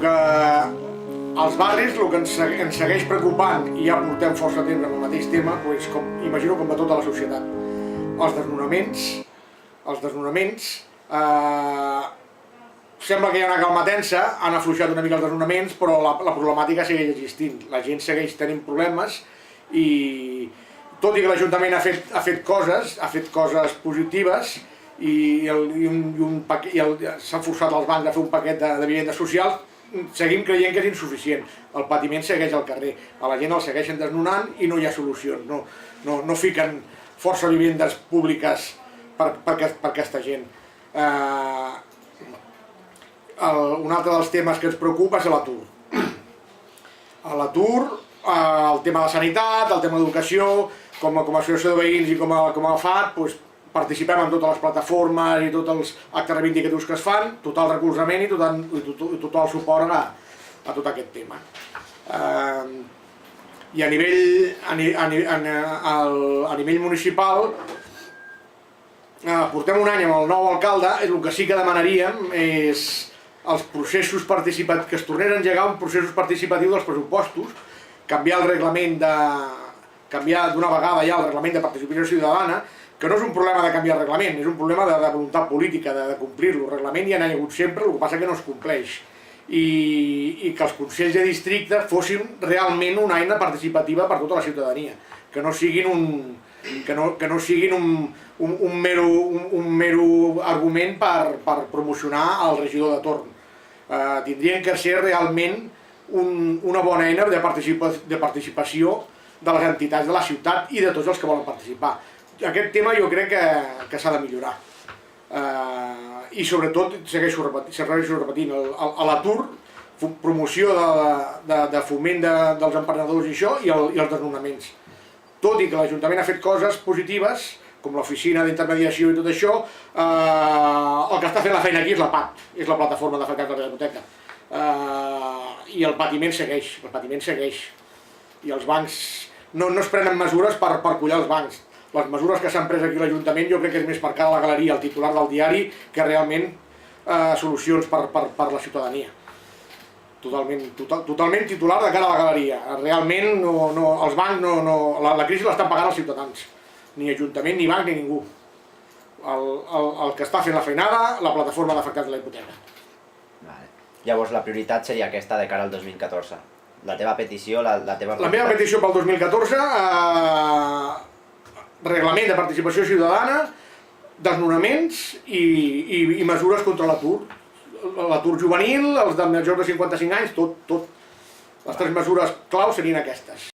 als barris el que ens segueix preocupant, i ja portem força temps amb el mateix tema, imagino com a tota la societat, els desnonaments, sembla que hi ha una calma tensa, han afluixat una mica els desnonaments, però la problemàtica segueix existint, la gent segueix tenint problemes, i tot i que l'Ajuntament ha fet coses positives, i s'ha forçat els bancs a fer un paquet de vivenda social, seguim creient que és insuficient. El patiment segueix al carrer, a la gent el segueixen desnonant i no hi ha solucions, no fiquen força vivendes públiques per aquesta gent. Un altre dels temes que ens preocupa és l'atur. L'atur, el tema de sanitat, el tema d'educació, com a associació de veïns i com a FAT, participem en totes les plataformes i tots els actes reivindicatius que es fan, total recolzament i total suport a tot aquest tema. I a nivell municipal, portem un any amb el nou alcalde, el que sí que demanaríem és els processos participatius, que es tornés a engegar un processos participatius dels pressupostos, canviar d'una vegada ja el reglament de participació ciutadana, que no és un problema de canviar el reglament, és un problema de voluntat política, de complir-lo. El reglament ja n'ha hagut sempre, el que passa que no es compleix. I que els consells de districte fossin realment una eina participativa per tota la ciutadania, que no siguin un mero argument per promocionar el regidor de torn. Tindrien que ser realment una bona eina de participació de les entitats de la ciutat i de tots els que volen participar. Aquest tema jo crec que s'ha de millorar. I sobretot, segueixo repetint, l'atur, promoció de foment dels emprenedors i això, i els desnonaments. Tot i que l'Ajuntament ha fet coses positives, com l'oficina d'intermediació i tot això, el que està fent la feina aquí és la PAT, és la plataforma d'afectats de la hipoteca. I el patiment segueix, i els bancs no es prenen mesures per collar els bancs. Les mesures que s'han pres aquí a l'Ajuntament jo crec que és més per cara a la galeria, el titular del diari, que realment solucions per la ciutadania. Totalment titular de cara a la galeria. Realment els bancs, la crisi l'estan pagant els ciutadans. Ni Ajuntament, ni banc, ni ningú. El que està fent la feinada, la plataforma d'afectats de la hipoteca. Llavors la prioritat seria aquesta de cara al 2014. La teva petició, la meva petició pel 2014, reglament de participació ciutadana, desnonaments i mesures contra l'atur. L'atur juvenil, els de majors de 55 anys, tot. Les tres mesures clau serien aquestes.